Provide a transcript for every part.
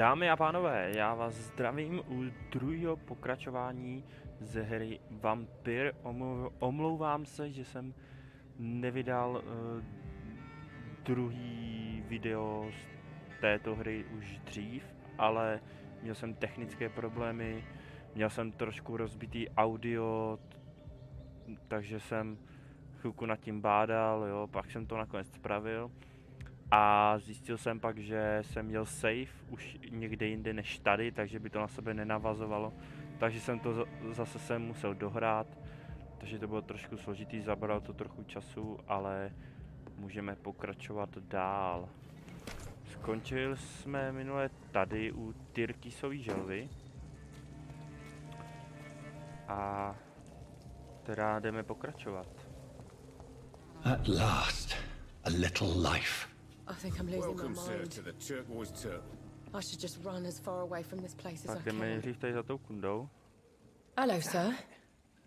Dámy a pánové, já vás zdravím u druhého pokračování ze hry Vampyr. Omlouvám se, že jsem nevydal druhý video z této hry už dřív, ale měl jsem technické problémy, měl jsem trošku rozbitý audio, takže jsem chvilku nad tím bádal, jo, pak jsem to nakonec spravil. A zjistil jsem pak, že jsem měl save už někde jinde než tady, takže by to na sebe nenavazovalo. Takže jsem to zase musel dohrát, takže to bylo trošku složitý, zabralo to trochu času, ale můžeme pokračovat dál. Skončili jsme minule tady u Tyrkisové želvy. A teda jdeme pokračovat. At last, a little life. I think I'm losing my Welcome, sir, mind. to the turquoise turtle. I should just run as far away from this place as Tak I jdeme can. nejdřív tady za tou kundou. Hello, sir.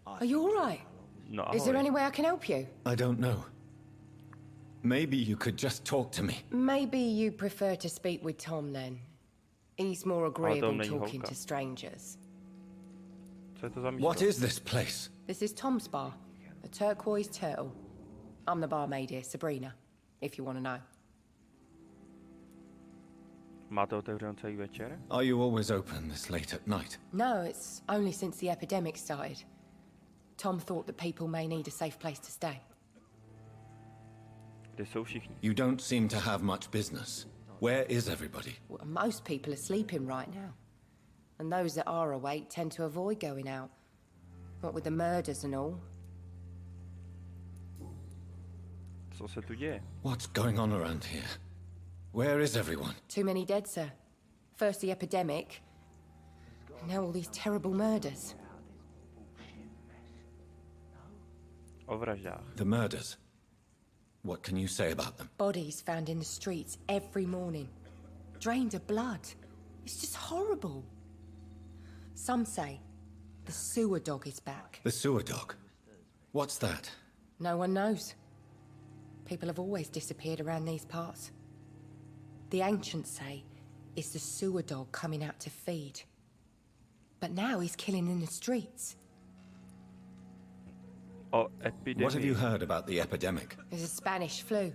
Are you all right? No Is there ahoj. any way I can help you? I don't know. Maybe you could just talk to me. Maybe you prefer to speak with Tom then. He's more agreeable není talking holka. to strangers. Co je to za místo? What is this place? This is Tom's bar, the Turquoise Turtle. I'm the barmaid here, Sabrina, if you want to know. Máte otevřenou celý večer? Are you always open this late at night? No, it's only since the epidemic started. Tom thought that people may need a safe place to stay. Kde jsou všichni? You don't seem to have much business. Where is everybody? Well, most people are sleeping right now. And those that are awake tend to avoid going out. What with the murders and all. Co se tu děje? What's going on around here? Where is everyone? Too many dead, sir. First the epidemic, now all these terrible murders. O vraždách. The murders. What can you say about them? Bodies found in the streets every morning. Drained of blood. It's just horrible. Some say the sewer dog is back. The sewer dog. What's that? No one knows. People have always disappeared around these parts. The ancients say it's the sewer dog coming out to feed. But now he's killing in the streets. O epidemii. What have you heard about the epidemic? There's a Spanish flu.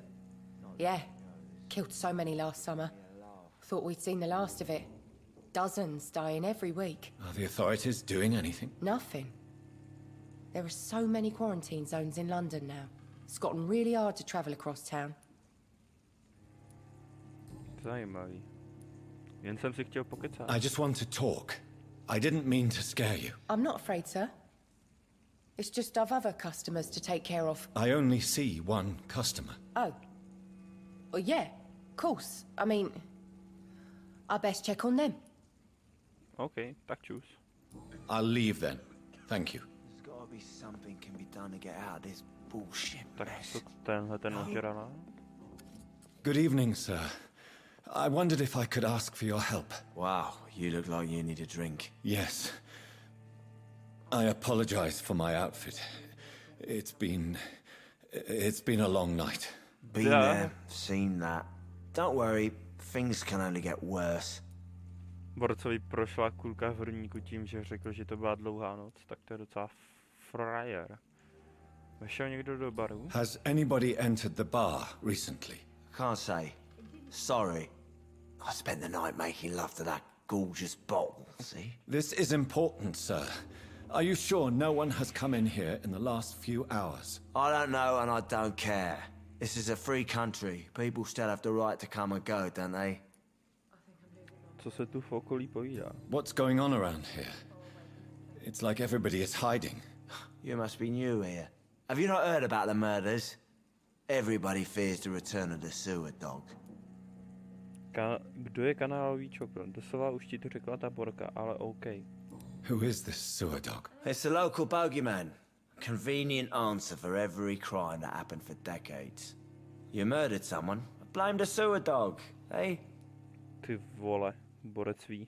Yeah. Killed so many last summer. Thought we'd seen the last of it. Dozens dying every week. Are the authorities doing anything? Nothing. There are so many quarantine zones in London now. It's gotten really hard to travel across town. Zajímavý. Jen jsem si chtěl pokecat. I just want to talk. I didn't mean to scare you. I'm not afraid, sir. It's just I've other customers to take care of. I only see one customer. Oh. Well, yeah, of course. I mean, I best check on them. OK, tak čus. I'll leave then. Thank you. There's gotta be something can be done to get out of this bullshit Tak mess. to tenhle ten ožrala. Good evening, sir. I wondered if I could ask for your help. Wow, you look like you need a drink. Yes. I apologize for my outfit. It's been a long night. Been Yeah. there, seen that. Don't worry, things can only get worse. Borcovi prošla kulka v hrudníku tím, že řekl, že to byla dlouhá noc, tak to je docela frajer. Vešel někdo do baru? Has anybody entered the bar recently? Can't say. Sorry. I spent the night making love to that gorgeous bottle, see? This is important, sir. Are you sure no one has come in here in the last few hours? I don't know and I don't care. This is a free country. People still have the right to come and go, don't they? Co se tu v okolí povídá? What's going on around here? It's like everybody is hiding. You must be new here. Have you not heard about the murders? Everybody fears the return of the sewer dog. Kdo je kanálový čokr? Doslova už ti to řekla ta borka, ale OK. Who is this sewer dog? It's the local bogeyman. Convenient answer for every crime that happened for decades. You murdered someone, blame the sewer dog, eh? Ty vole, borec ví.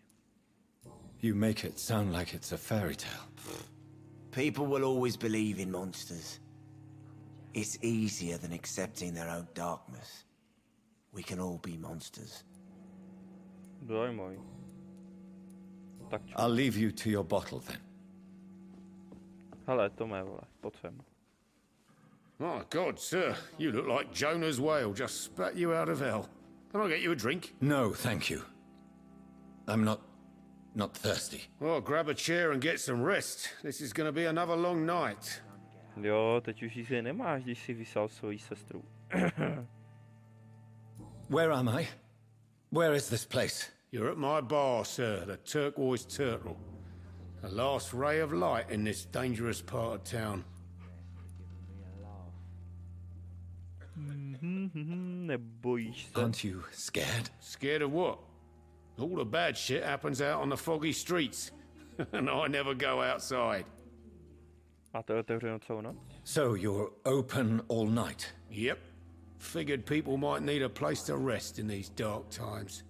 You make it sound like it's a fairy tale. People will always believe in monsters. It's easier than accepting their own darkness. We can all be monsters. Zajímavý. tak čo. I'll leave you to your bottle then. Hele, Tome, vole, pojď sem. My God, sir, you look like Jonah's whale just spat you out of hell. Can I get you a drink? No, thank you. I'm not thirsty. Well, grab a chair and get some rest. This is gonna be another long night. Jo, teď už ji nemáš, když si vysal svoji sestru. Where am I? Where is this place? You're at my bar, sir, the Turquoise Turtle. The last ray of light in this dangerous part of town. Nebojíš se? Aren't you scared? Scared of what? All the bad shit happens out on the foggy streets. And I never go outside. Máte otevřeno celou noc? So you're open all night? Yep. Figured people might need a place to rest in these dark times.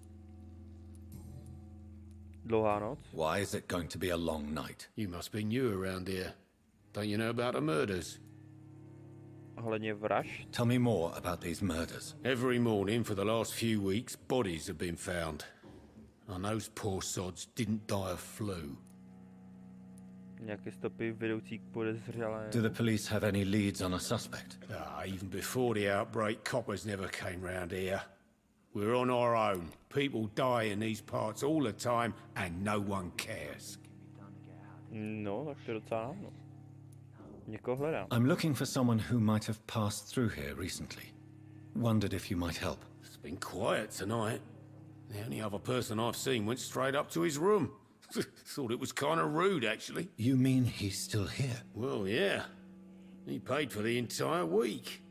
Dlouhá noc? Why is it going to be a long night? You must be new around here. Don't you know about the murders? Ohledně vražd? Tell me more about these murders. Every morning for the last few weeks, bodies have been found. And those poor sods didn't die of flu. Nějaké stopy vedoucí k podezřelé? Do the police have any leads on a suspect? Even before the outbreak, coppers never came round here. We're on our own. People die in these parts all the time, and no one cares. No, tak to je docela dávno. Někoho hledám. I'm looking for someone who might have passed through here recently. Wondered if you might help. It's been quiet tonight. The only other person I've seen went straight up to his room. Thought it was kind of rude, actually. You mean he's still here? Well, yeah. He paid for the entire week.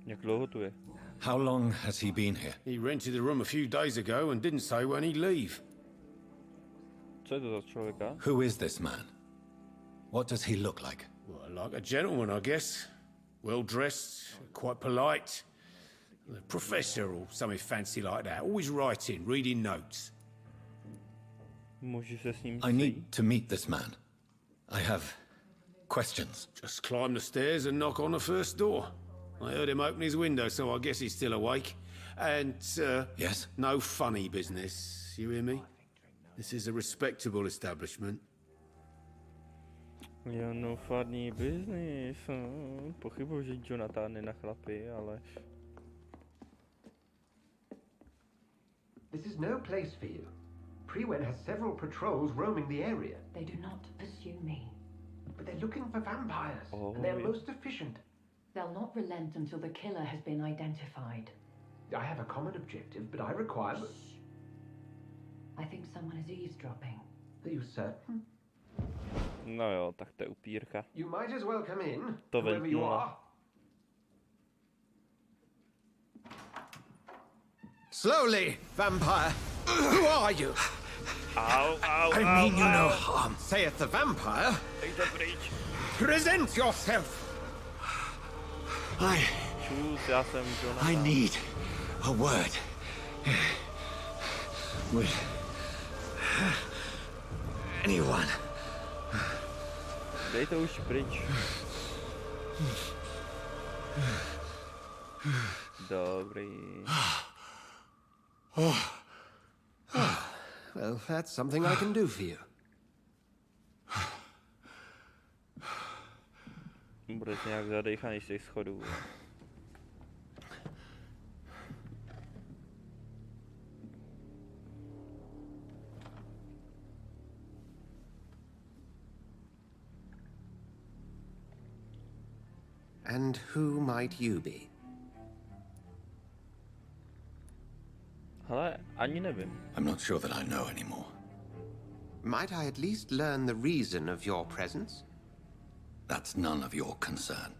Jak dlouho tu je? How long has he been here? He rented the room a few days ago and didn't say when he'd leave. Co je to za člověka? Who is this man? What does he look like? Well, like a gentleman, I guess. Well-dressed, quite polite. A professor or something fancy like that. Always writing, reading notes. Můžu se s ním I sejít? need to meet this man. I have questions. Just climb the stairs and knock on the first door. I heard him open his window, so I guess he's still awake. And, Yes? no funny business. You hear me? This is a respectable establishment. Jo, no funny business. Pochybuji, že Jonathan je na chlapy, ale... This is no place for you. Prewen has several patrols roaming the area, They do not pursue me. but they're looking for vampires, Oh, and they're yeah. most efficient. They'll not relent until the killer has been identified. I have a common objective, but I require... I think someone is eavesdropping. Are you certain? No jo, tak to je upírka. You might as well come in, To whoever you ventnula. are. Slowly, vampire. Who are you? Au, au, I au, mean you no au. harm, saith the vampire. Dejte pryč. Present yourself. Čus, já jsem Jonathan. I need a word with anyone. Dejte už pryč. Dobrý. Well, that's something I can do for you. Bude si nějak zadechaný z těch schodů. And who might you be? Hele, ani nevím. I'm not sure that I know anymore. Might I at least learn the reason of your presence? That's none of your concern.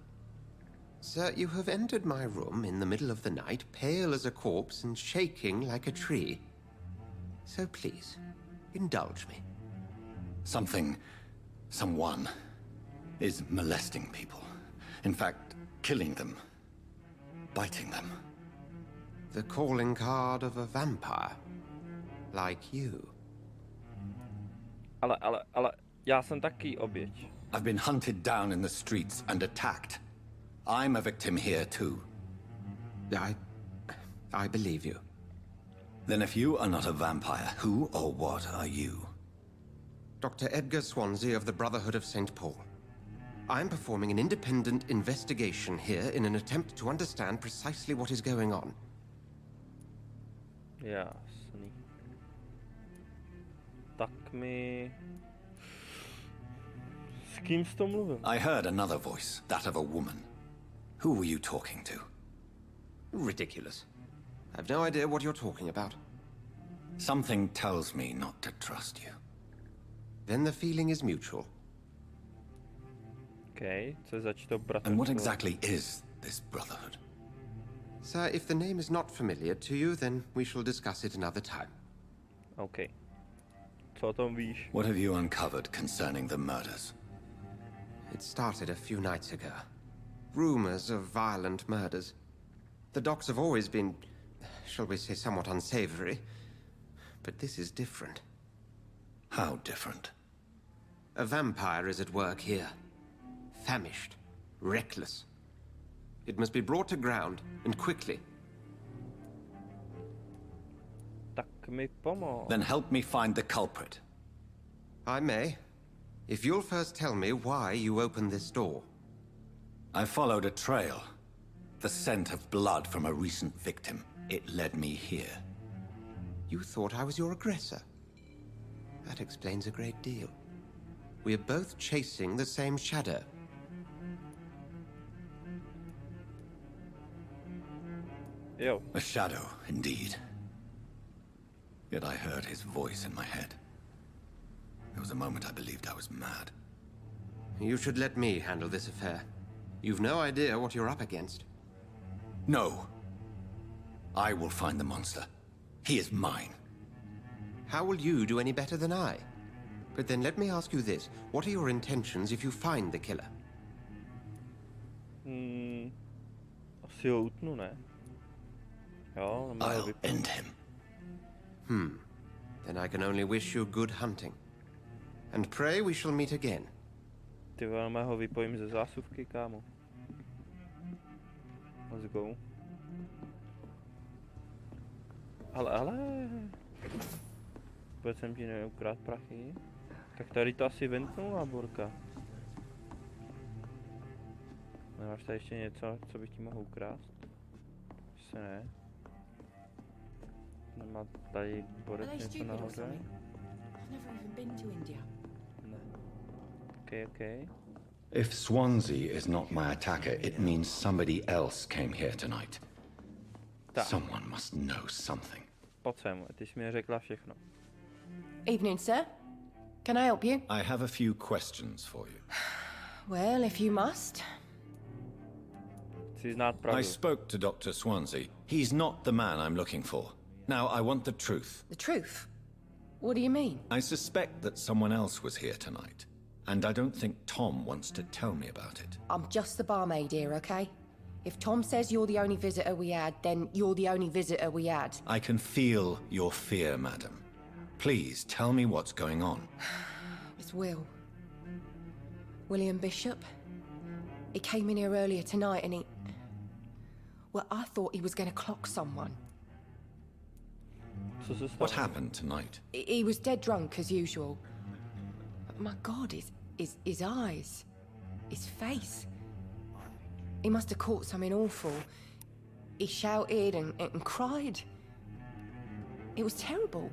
Sir, you have entered my room in the middle of the night, pale as a corpse and shaking like a tree. So please, indulge me. Someone is molesting people. In fact, killing them. Biting them. The calling card of a vampire. Like you. Ale, já jsem taky oběť. I've been hunted down in the streets and attacked. I'm a victim here too. I believe you. Then if you are not a vampire, who or what are you? Dr. Edgar Swansea of the Brotherhood of St. Paul. I'm performing an independent investigation here in an attempt to understand precisely what is going on. Jasný. Tak mi... S kým jsi to mluvil? I heard another voice, that of a woman. Who were you talking to? Ridiculous. I've no idea what you're talking about. Something tells me not to trust you. Then the feeling is mutual. Okay, co zač to bratrstvo? And what exactly is this brotherhood? Sir, if the name is not familiar to you, then we shall discuss it another time. Okay. Co o tom víš? What have you uncovered concerning the murders? It started a few nights ago. Rumors of violent murders. The docs have always been, shall we say, somewhat unsavory. But this is different. How different? A vampire is at work here. Famished. Reckless. It must be brought to ground, and quickly. Tak mi pomoz. Then help me find the culprit. I may. If you'll first tell me why you opened this door. I followed a trail. The scent of blood from a recent victim. It led me here. You thought I was your aggressor. That explains a great deal. We are both chasing the same shadow. Jo. A shadow, indeed. Yet I heard his voice in my head. There was a moment I believed I was mad. You should let me handle this affair. You've no idea what you're up against. No. I will find the monster. He is mine. How will you do any better than I? But then let me ask you this. What are your intentions if you find the killer? Asi ho utnu, ne? Jo, nebo ho I'll vypnu. end him. Then I can only wish you good hunting. And pray we shall meet again. Ty vole, ho vypojím ze zásuvky, kámo. Let's go. Ale... Pojď jsem ti neukrát prachy. Tak tady to asi ventnula, Borka. Nemáš tady ještě něco, co bych ti mohl ukrást? Asi ne. Nemá tady Borek něco nahoře? Ne. Okay. If Swansea is not my attacker, it means somebody else came here tonight. Tak, Someone must know something. pojď sem, ty jsi mi řekla všechno. Evening, sir. Can I help you? I have a few questions for you. Well, if you must. Chci znát pravdu. I spoke to Dr. Swansea. He's not the man I'm looking for. Now, I want the truth. The truth? What do you mean? I suspect that someone else was here tonight, and I don't think Tom wants to tell me about it. I'm just the barmaid here, okay? If Tom says you're the only visitor we had, then you're the only visitor we had. I can feel your fear, madam. Please tell me what's going on. It's Will. William Bishop. He came in here earlier tonight and he... Well, I thought he was going to clock someone. Co se stalo? What happened tonight? He was dead drunk, as usual. But my God, his eyes. His face. He must have caught something awful. He shouted and cried. It was terrible.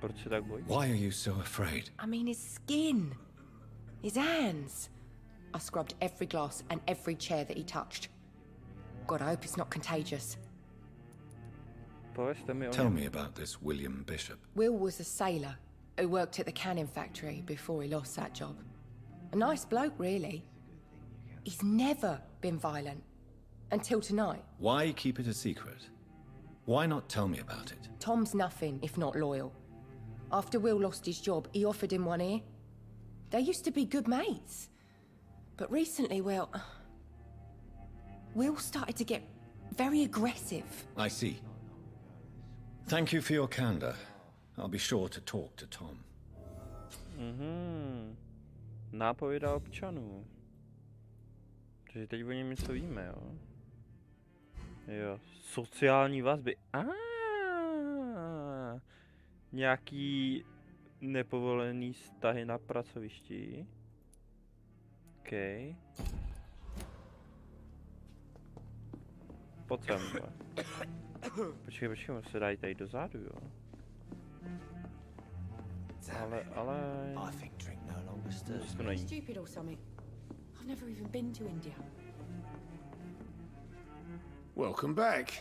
Proč se tak bojíš? Why are you so afraid? I mean, his skin. His hands. I scrubbed every glass and every chair that he touched. God, I hope it's not contagious. Povězte mi o Tell něm. me about this William Bishop. Will was a sailor who worked at the canning factory before he lost that job. A nice bloke, really. He's never been violent. Until tonight. Why keep it a secret? Why not tell me about it? Tom's nothing if not loyal. After Will lost his job, he offered him one ear. They used to be good mates. But recently, well... Will started to get very aggressive. I see. Thank you for your candor. I'll be sure to talk to Tom. Nápověda občanů. Takže teď o něm něco víme, jo? Jo, sociální vazby. Nějaký nepovolený vztahy na pracovišti. OK. Pojď sem, vole. Počkej, on se dají tady dozadu, jo. Ale... I think drink no longer stirs. To není. Stupid or something. I've never even been to India. Welcome back.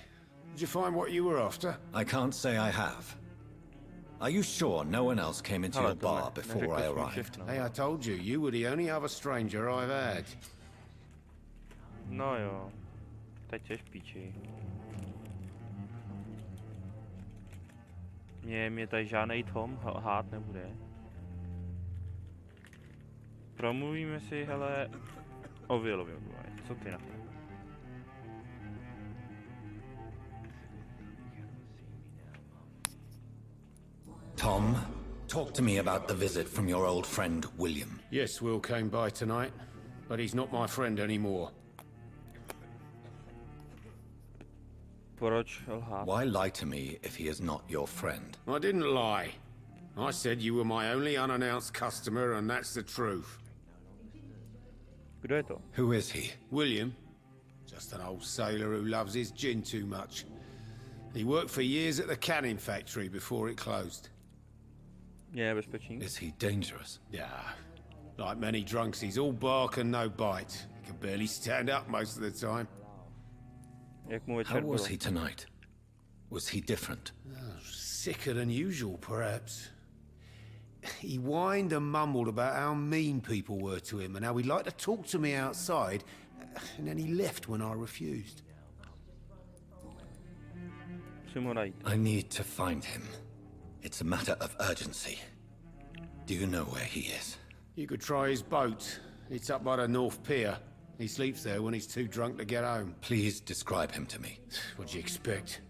Did you find what you were after? I can't say I have. Are you sure no one else came into your bar before I arrived? Hey, I told you, you were the only other stranger I've had. No jo. Teď jsi v píči. Mě tady žádnej Tom hát nebude. Promluvíme si, hele, o Willovi. Co ty na to? Tom, talk to me about the visit from your old friend, William. Yes, Will came by tonight, but he's not my friend anymore. Proč lhát? Why lie to me if he is not your friend? I didn't lie. I said you were my only unannounced customer, and that's the truth. Kdo je to? Who is he? William, just an old sailor who loves his gin too much. He worked for years at the canning factory before it closed. Je nebezpečný? Is he dangerous? Yeah, like many drunks, he's all bark and no bite. He can barely stand up most of the time. Jak mu How večer was bylo? he tonight? Was he different? Sicker than usual, perhaps. He whined and mumbled about how mean people were to him and how he'd like to talk to me outside, and then he left when I refused. Musím ho najít. I need to find him. It's a matter of urgency. Do you know where he is? You could try his boat. It's up by the North Pier. He sleeps there when he's too drunk to get home. Please describe him to me. What'd you expect?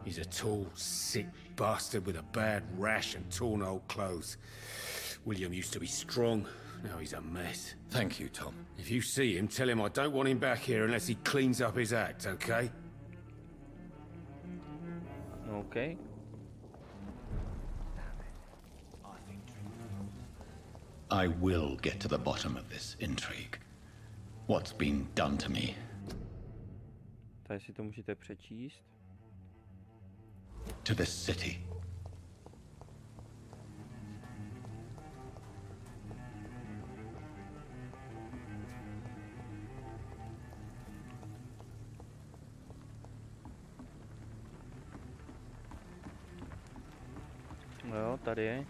He's a tall, sick bastard with a bad rash and torn old clothes. William used to be strong. Now he's a mess. Thank you, Tom. If you see him, tell him I don't want him back here unless he cleans up his act, okay? OK. I will get to the bottom of this intrigue. What's been done to me? Tady si to můžete přečíst. To this city. Jo, tady je.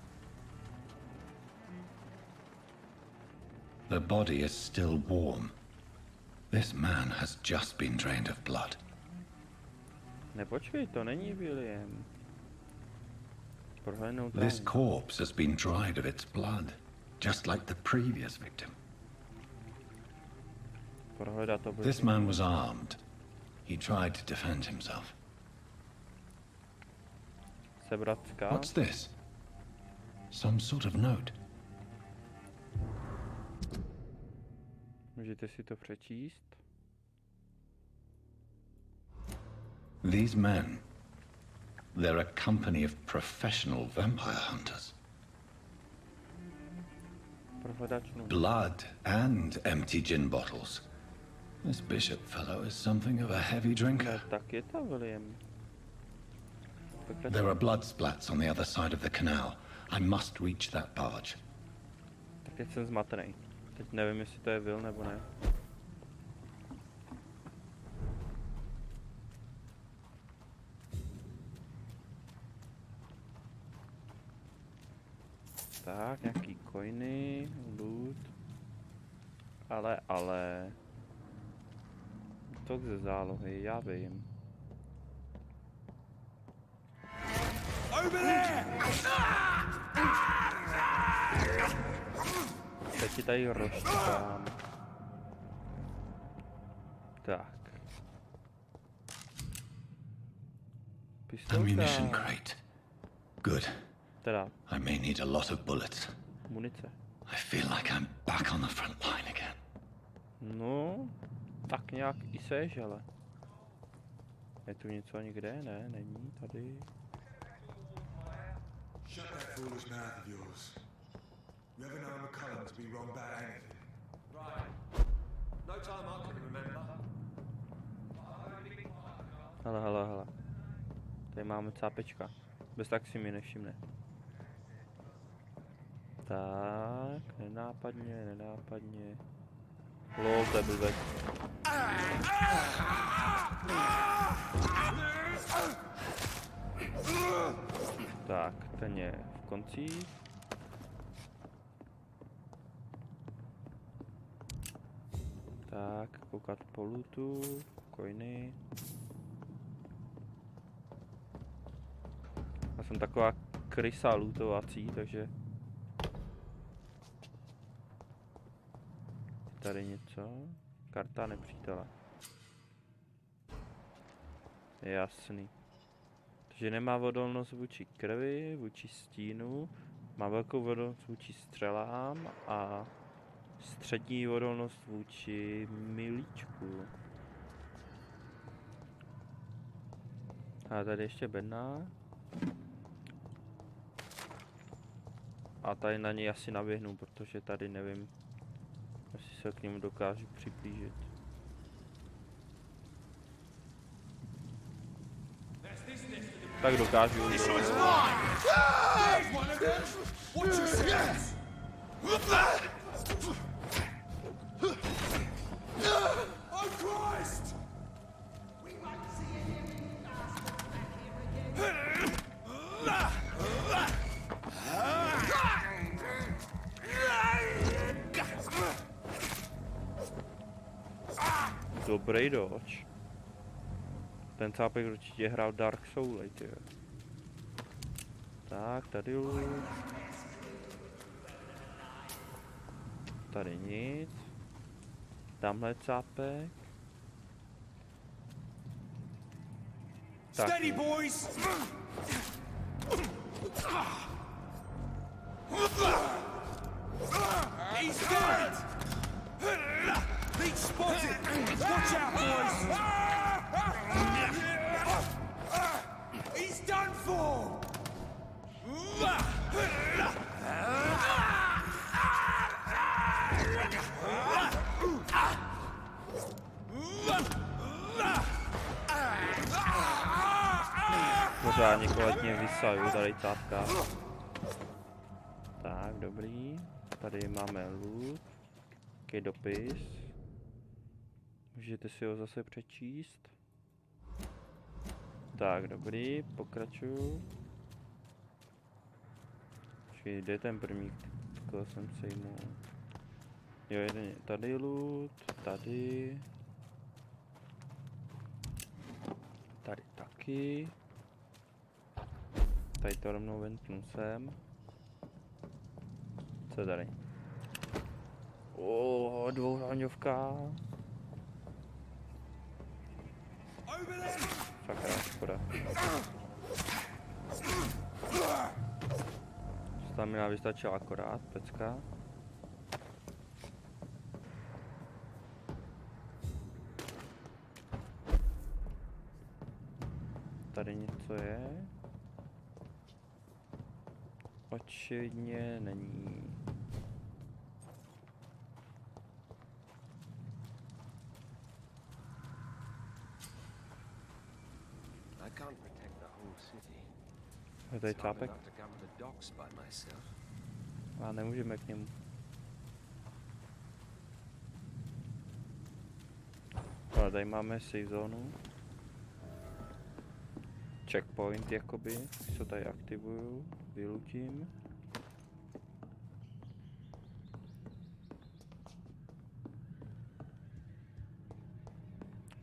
The body is still warm. This man has just been drained of blood. Nepočkej, to není William. Prohlédnout This tam. corpse has been dried of its blood, just like the previous victim. Prohledat to byl. This man was armed. He tried to defend himself. Sebrat skal. What's this? Some sort of note. Můžete si to přečíst. These men, they're a company of professional vampire hunters. Prohledač no. Blood and empty gin bottles. This bishop fellow is something of a heavy No, drinker. tak je to William. There are blood splats on the other side of the canal. I must reach that barge. Tak teď jsem zmatený. Teď nevím, jestli to je Will nebo ne. Tak, nějaký coiny, loot. Ale... To ze zálohy, já vím. Teď ti tady rozštěpám. Tak. Ammunition Pistolka. crate. Good. Teda, I may need a lot of bullets. munice. I feel like I'm back on the front line again. No, tak nějak i seš, ale. Je tu něco někde? Ne, není tady. Shut that foolish mouth of yours. You ever known McCullum to be wrong about anything? Right. No time I can remember. Hele. Tady máme cápečka. Bez tak si mi nevšimne. Tak, nenápadně. Lol, to je blbek. Tak, ten je v koncích. Tak, koukat po lootu, coiny. Já jsem taková krysa lootovací, takže... Tady něco. Karta nepřítele. Jasný. Takže nemá odolnost vůči krvi, vůči stínu. Má velkou odolnost vůči střelám a střední odolnost vůči milíčku. A tady ještě bedna. A tady na něj asi naběhnu, protože tady nevím, jestli se k němu dokážu přiblížit. Tak dokážu. Dobrý doč. Ten cápek určitě hrál Dark Souls, tyjo. Tak, tady loot. Tady nic. Tamhle cápek. Tak. Steady, boys! He's dead! Leech spotted! Watch out, boys! He's done for! Pořádně kvalitně vysaju tady cápka. Tak, dobrý. Tady máme loot. Jaký dopis. Můžete si ho zase přečíst. Tak, dobrý, pokračuju. Počkej, kde je ten první, koho jsem sejmul? Jo, jeden je tady loot, tady. Tady taky. Tady to rovnou ventnu sem. Co je tady? Dvouhraňovka. Sakra, škoda. Stamina vystačila akorát, pecka. Tady něco je. Očividně není. Je tady cápek? A nemůžeme k němu. Ale tady máme save zónu. Checkpoint jakoby, když se tady aktivuju, vylutím.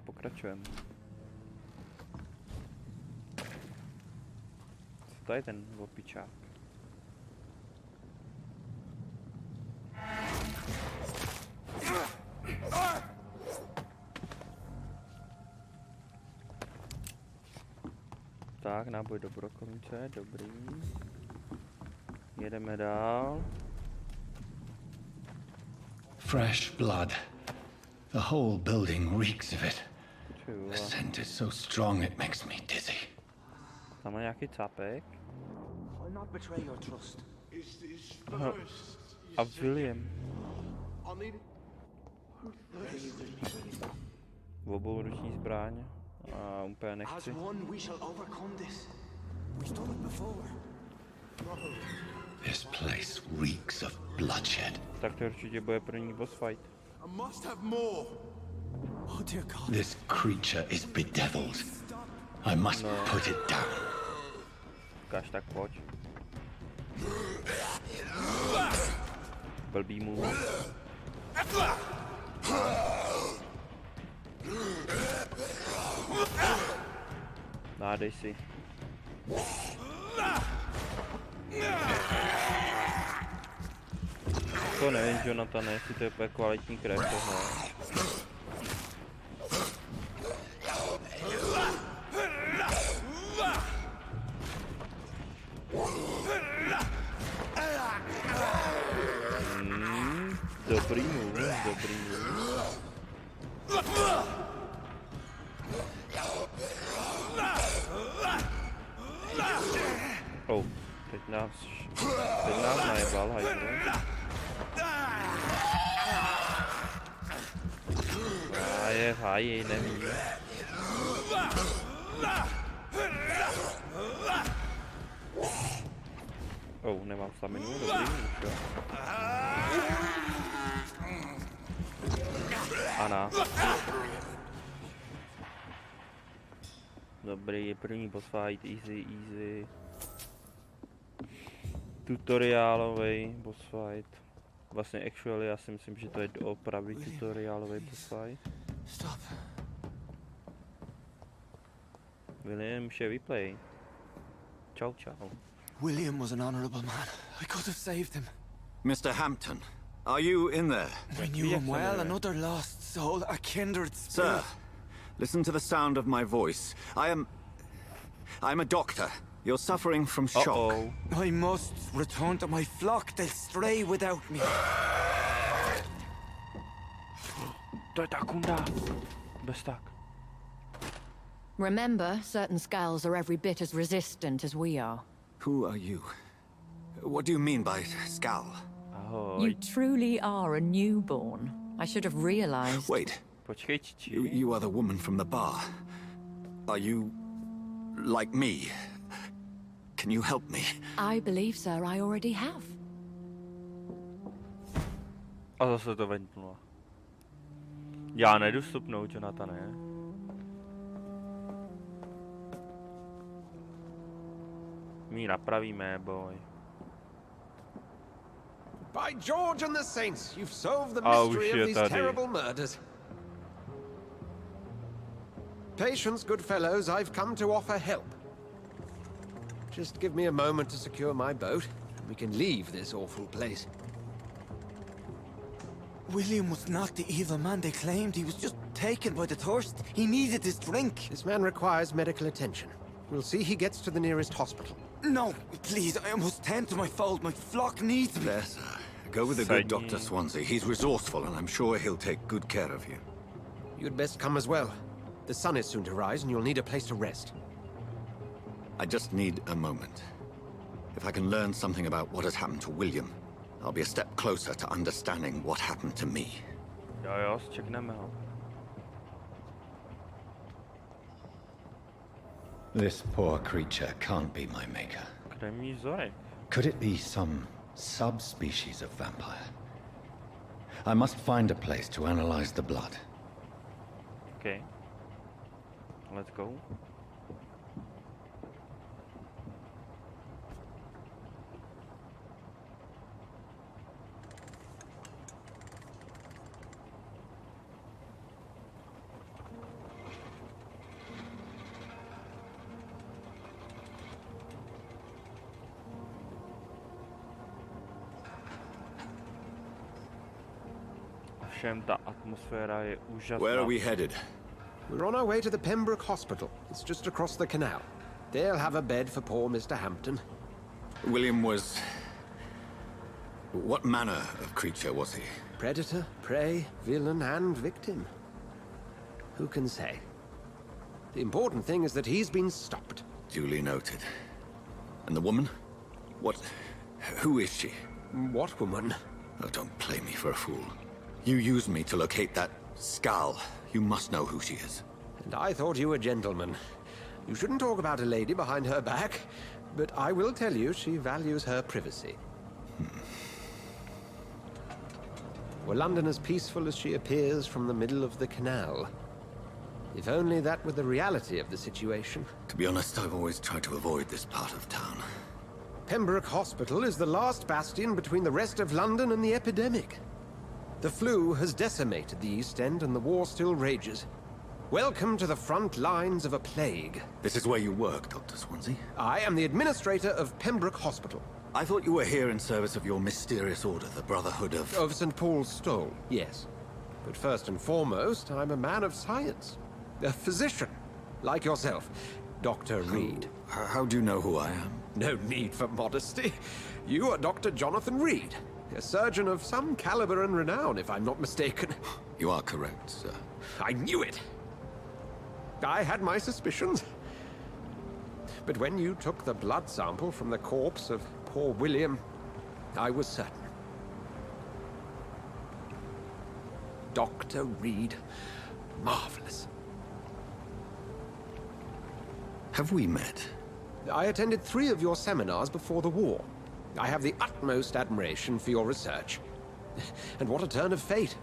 Pokračujeme. Co to je ten opičák? Tak, náboj do brokovnice, dobrý. Jedeme dál. Fresh blood. The whole building reeks of it. The scent is so strong it makes me dizzy. Tam má nějaký cápek. I'll not betray your trust. A William. Obouruční zbraň. A úplně nechci. This place reeks of bloodshed. Tak to určitě bude první boss fight. This creature is bedeviled. I must put it down. Ukáž, tak pojď. Blbý mu. Nádej si. To nevím, Jonathan, jestli to je úplně kvalitní krev tohle. Dobrý move, dobrý move. Oh, teď nás najebal, hajzlu. A je v háji, neví. Oh, nemám staminu, dobrý, už. Ana. Dobrý, první boss fight, easy. Tutoriálový boss fight. Vlastně actually já si myslím, že to je doopravdy tutoriálový boss fight. Stop. William, shall we play? Ciao. William was an honorable man. I could have saved him. Mr. Hampton, are you in there? I knew him well, another lost soul, a kindred spirit. Sir, listen to the sound of my voice. I'm a doctor. You're suffering from shock. I must return to my flock. They'll stray without me. To je ta kunda. Bez tak. Remember, certain skulls are every bit as resistant as we are. Who are you? What do you mean by Skal? Ahoj. You truly are a newborn. I should have realized. Wait. Počkej, Čiči. You are the woman from the bar. Are you like me? Can you help me? I believe, sir, I already have. A zase to ventnula. Já nejdu stupnout, Jonathane. My napravíme, boj. By George and the Saints, you've solved the mystery of these terrible murders. Patience, good fellows, I've come to offer help. Just give me a moment to secure my boat, and we can leave this awful place. William was not the evil man they claimed. He was just taken by the thirst. He needed his drink. This man requires medical attention. We'll see he gets to the nearest hospital. No, please, I must tend to my fold. My flock needs me. There, sir. Go with the good Dr. Swansea. He's resourceful, and I'm sure he'll take good care of you. You'd best come as well. The sun is soon to rise, and you'll need a place to rest. I just need a moment. If I can learn something about what has happened to William, I'll be a step closer to understanding what happened to me. Jo, čekneme ho. This poor creature can't be my maker. Kremní vzorek. Could it be some subspecies of vampire? I must find a place to analyze the blood. Okay. Let's go. Všem ta atmosféra je úžasná. Where are we headed? We're on our way to the Pembroke Hospital. It's just across the canal. They'll have a bed for poor Mr. Hampton. William was... What manner of creature was he? Predator, prey, villain, and victim. Who can say? The important thing is that he's been stopped. Duly noted. And the woman? Who is she? What woman? Oh, don't play me for a fool. You used me to locate that Skal. You must know who she is. And I thought you a gentleman. You shouldn't talk about a lady behind her back, but I will tell you she values her privacy. Were London as peaceful as she appears from the middle of the canal? If only that were the reality of the situation. To be honest, I've always tried to avoid this part of town. Pembroke Hospital is the last bastion between the rest of London and the epidemic. The flu has decimated the East End and the war still rages. Welcome to the front lines of a plague. This is where you work, Dr. Swansea? I am the administrator of Pembroke Hospital. I thought you were here in service of your mysterious order, the Brotherhood of... Of St. Paul's Stole, yes. But first and foremost, I'm a man of science. A physician, like yourself, Dr. Reed. How do you know who I am? No need for modesty. You are Dr. Jonathan Reed, a surgeon of some caliber and renown, if I'm not mistaken. You are correct, sir. I knew it! I had my suspicions. But when you took the blood sample from the corpse of poor William, I was certain. Dr. Reed. Marvelous. Have we met? I attended 3 of your seminars before the war. I have the utmost admiration for your research. And what a turn of fate.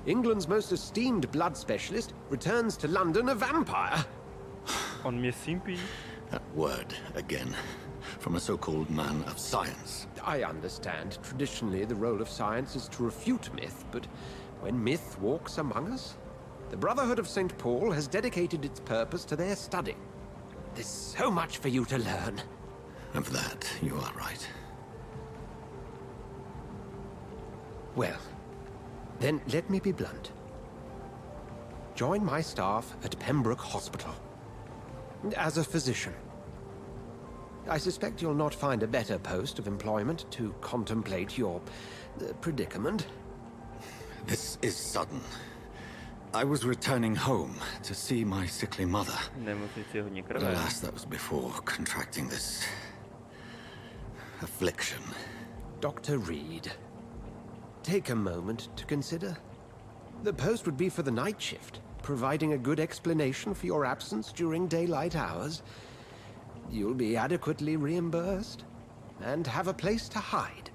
England's most esteemed blood specialist returns to London a vampire. On mě simpí. That word, again. From a so-called man of science. I understand. Traditionally, the role of science is to refute myth, but when myth walks among us, the Brotherhood of St. Paul has dedicated its purpose to their study. There's so much for you to learn. Of that, you are right. Well, then let me be blunt. Join my staff at Pembroke Hospital. As a physician. I suspect you'll not find a better post of employment to contemplate your predicament. This is sudden. I was returning home to see my sickly mother. But alas, that was before contracting this... affliction. Dr. Reed, take a moment to consider. The post would be for the night shift, providing a good explanation for your absence during daylight hours. You'll be adequately reimbursed, and have a place to hide.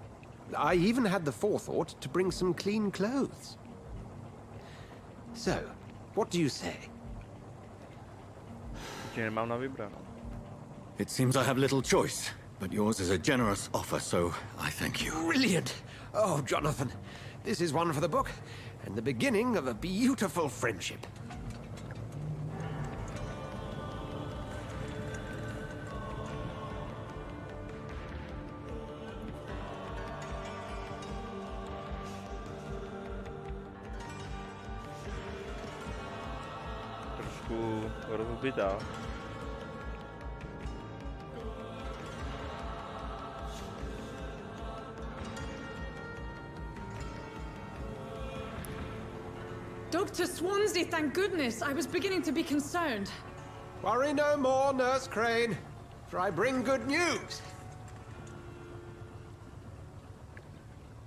I even had the forethought to bring some clean clothes. So, what do you say? It seems I have little choice, but yours is a generous offer, so I thank you. Brilliant! Oh, Jonathan, this is one for the book, and the beginning of a beautiful friendship. Trošku rozbitá. Dr. Swansea, thank goodness. I was beginning to be concerned. Worry no more, Nurse Crane, for I bring good news.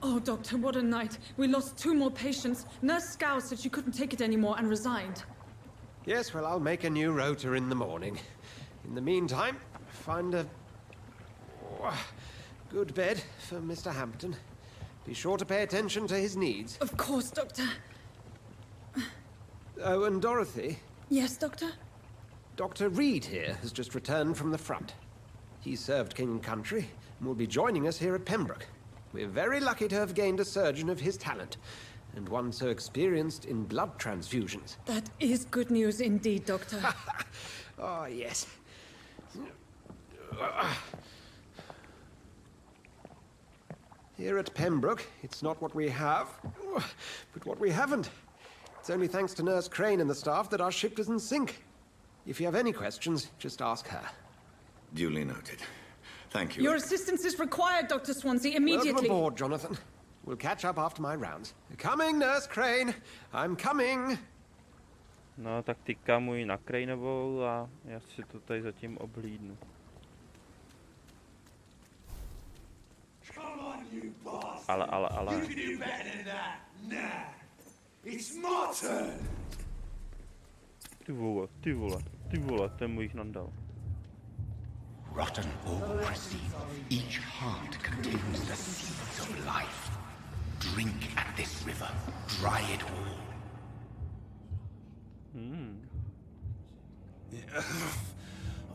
Oh, Doctor, what a night. We lost 2 more patients. Nurse Scow said she couldn't take it anymore and resigned. Yes, well, I'll make a new rota in the morning. In the meantime, find a good bed for Mr. Hampton. Be sure to pay attention to his needs. Of course, Doctor. Oh, and Dorothy? Yes, Doctor? Dr. Reed here has just returned from the front. He served King and Country and will be joining us here at Pembroke. We're very lucky to have gained a surgeon of his talent, and one so experienced in blood transfusions. That is good news indeed, Doctor. Oh, yes. Here at Pembroke, it's not what we have, but what we haven't. It's only thanks to Nurse Crane and the staff that our ship doesn't sink. If you have any questions, just ask her. Duly noted. Thank you. Your assistance is required, Dr. Swansea, immediately. Welcome aboard, Jonathan. We'll catch up after my rounds. Coming, Nurse Crane. I'm coming. No, tak ty kamuj na Craneovou a já si to tady zatím oblídnu. Ale. You can do better than that. Nah. It's my turn. Ty vole, ten mu jich nandal. Rotten or pristine, each heart contains the seeds of life. Drink at this river, dry it all. Yeah.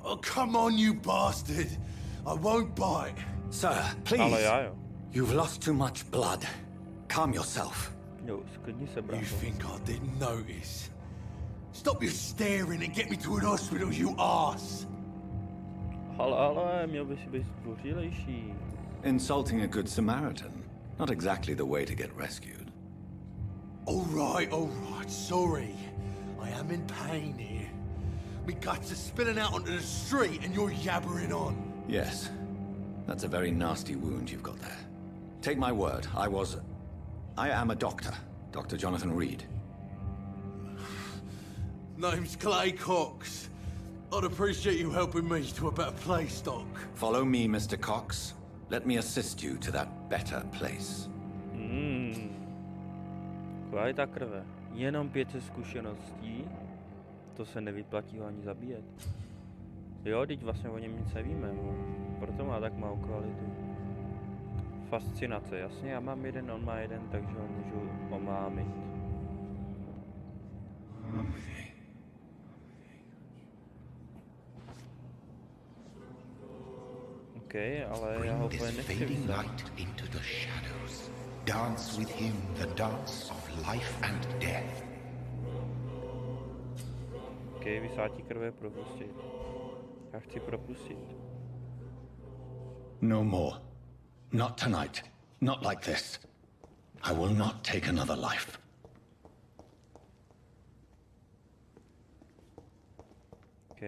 Oh, come on, you bastard. I won't bite. Sir, please. Ale já jo. You've lost too much blood. Calm yourself. Jo, sklidni se, You brácho. think I didn't notice? Stop your staring and get me to an hospital, you arse. Ale, měl by si být zdvořilejší. Insulting a good Samaritan. Not exactly the way to get rescued. All right. Sorry. I am in pain here. Me guts are spilling out onto the street and you're yabbering on. Yes. That's a very nasty wound you've got there. Take my word, I am a doctor. Dr. Jonathan Reed. Name's Clay Cox. I'd appreciate you helping me to a better place, Doc. Follow me, Mr. Cox. Let me assist you to that better place. Kvalita krve. Jenom 500 zkušeností. To se nevyplatí ho ani zabíjet. Jo, teď vlastně o něm nic nevíme, no. Proto má tak malou kvalitu. Fascinace, jasně, já mám jeden, on má jeden, takže ho můžu omámit. OK, ale já ho úplně nechci vzít. Into the shadows. Dance with him the dance of life and death. OK, vysátí krve propustit. Já chci propustit. No more. Not tonight. Not like this. I will not take another life. OK.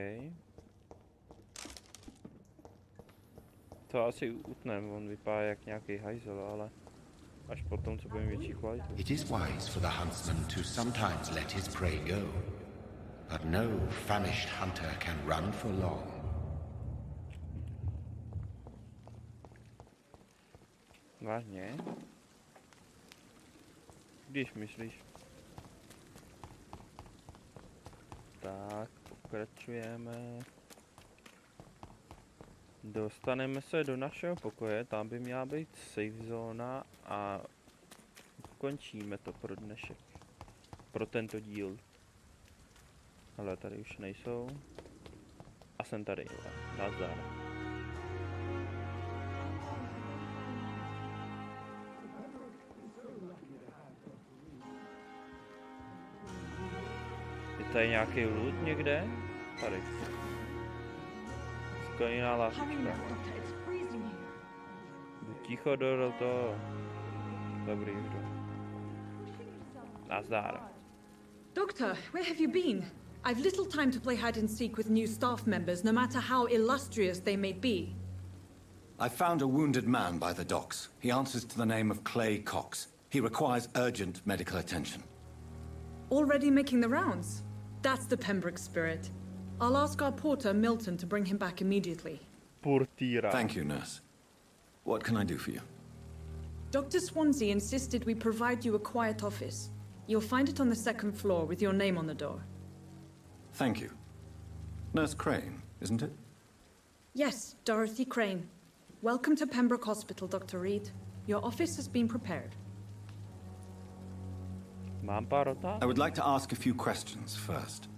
To asi utnem, on vypadá jak nějaký hajzel, ale až potom, co budeme větší kvalitu. It is wise for the huntsman to sometimes let his prey go. But no famished hunter can run for long. Vážně? Když myslíš. Tak, pokračujeme. Dostaneme se do našeho pokoje, tam by měla být safe zóna a končíme to pro dnešek. Pro tento díl. Ale tady už nejsou. A jsem tady, nazdar. Je tady nějaký loot někde? Tady. Skleněná láhvička. Buď ticho, do toho. Dobrý, jdu. Nazdar. Doctor, where have you been? I've little time to play hide and seek with new staff members, no matter how illustrious they may be. I found a wounded man by the docks. He answers to the name of Clay Cox. He requires urgent medical attention. Already making the rounds? That's the Pembroke spirit. I'll ask our porter, Milton, to bring him back immediately. Portira. Thank you, nurse. What can I do for you? Dr. Swansea insisted we provide you a quiet office. You'll find it on the second floor with your name on the door. Thank you. Nurse Crane, isn't it? Yes, Dorothy Crane. Welcome to Pembroke Hospital, Dr. Reed. Your office has been prepared. Mám pár otázek? I would like to ask a few questions first.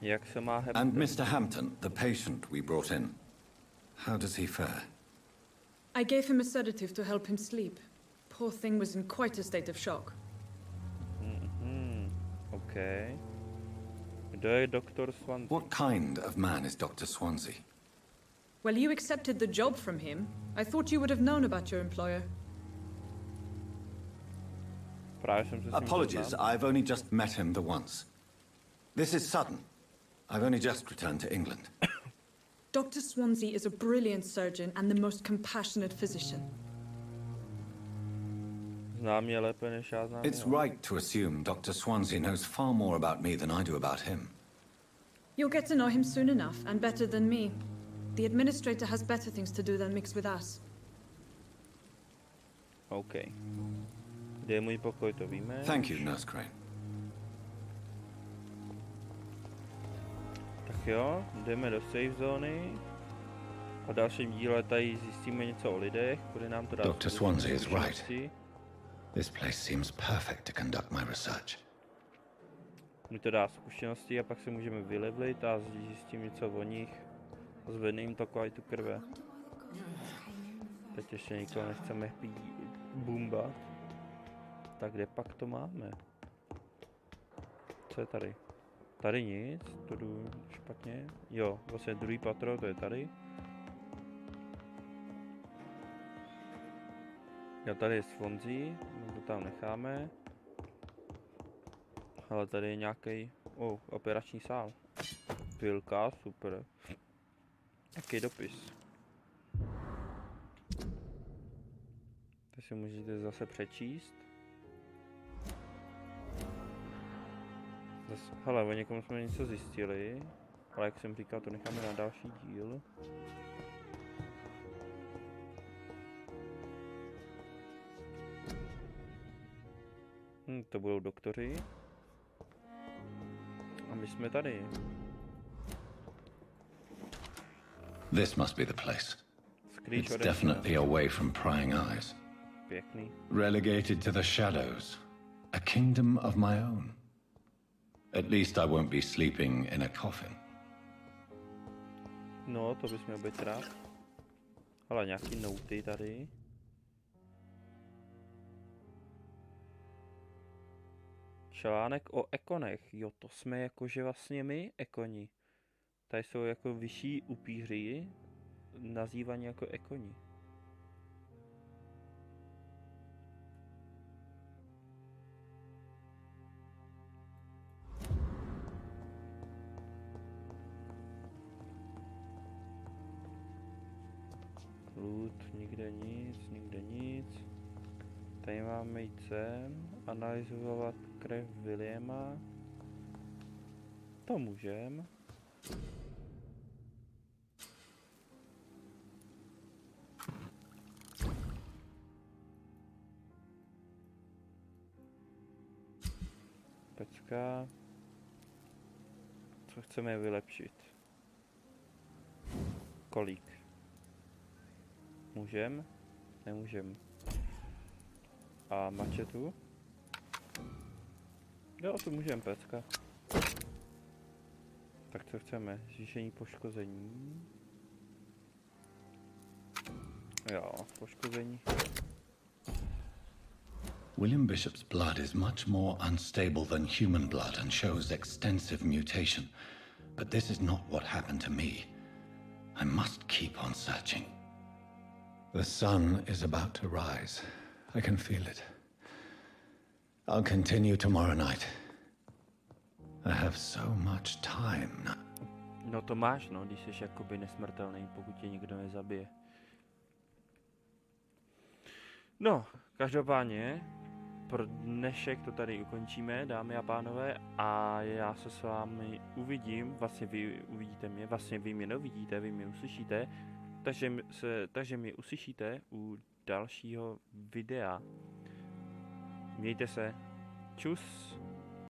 Jak se má Hampton? And Mr. Hampton, the patient we brought in. How does he fare? I gave him a sedative to help him sleep. Poor thing was in quite a state of shock. Okay. Kdo je Dr. Swansea? What kind of man is Dr. Swansea? Well, you accepted the job from him. I thought you would have known about your employer. Právě jsem se s ním Apologies, poznal. I've only just met him the once. This is sudden. I've only just returned to England. Dr. Swansea is a brilliant surgeon and the most compassionate physician. Zná mě lépe než já znám It's jeho. right to assume Dr. Swansea knows far more about me than I do about him. You'll get to know him soon enough, and better than me. The administrator has better things to do than mix with us. OK. Kde je můj pokoj, to víme. Thank you, Nurse Crane. Tak jo, jdeme do safe zóny. A v dalším díle tady zjistíme něco o lidech, bude nám to dát. Dr. Swansea is right. This place seems perfect to conduct my research. Mi to dá zkušenosti a pak se můžeme vylevlit a zjistím něco o nich. A zvedne jim to kvalitu krve. Teď ještě nikoho nechceme bumbat. Tak kde pak to máme? Co je tady? Tady nic, to jdu špatně. Jo, vlastně druhý patro, to je tady. Jo, tady je Swansea, my to tam necháme. Ale tady je nějaký operační sál. Pilka, super. Jaký dopis. To si můžete zase přečíst. Hele, o někom jsme něco zjistili, ale jak jsem říkal, to necháme na další díl. To budou doktoři. A my jsme tady. This must be the place. Skrýš It's definitely away from prying eyes. Pěkný. Relegated to the shadows. A kingdom of my own. At least I won't be sleeping in a coffin. No, to bys měl být rád. Ale nějaký noty tady. Článek o ekonech. Jo, to jsme jakože vlastně my, ekoni. Tady jsou jako vyšší upíři, nazývaní jako ekoni. Loot, nikde nic, nikde nic. Tady máme jít sem, analyzovat krev Williama. To můžem. Pecka. Co chceme vylepšit? Kolik? Můžem? Nemůžem. A mačetu? Jo, to můžeme, pecka. Tak co chceme? Zvýšení poškození. Jo, poškození. William Bishop's blood is much more unstable than human blood and shows extensive mutation. But this is not what happened to me. I must keep on searching. The sun is about to rise. I can feel it. I'll continue tomorrow night. I have so much time now. No to máš, no, když jsi jakoby nesmrtelný, pokud tě nikdo nezabije. No, každopádně, pro dnešek to tady ukončíme, dámy a pánové, a já se s vámi uvidím, vlastně vy uvidíte mě, vlastně vy mě neuvidíte, vy mě uslyšíte, takže mě uslyšíte u dalšího videa. Mějte se. Čus.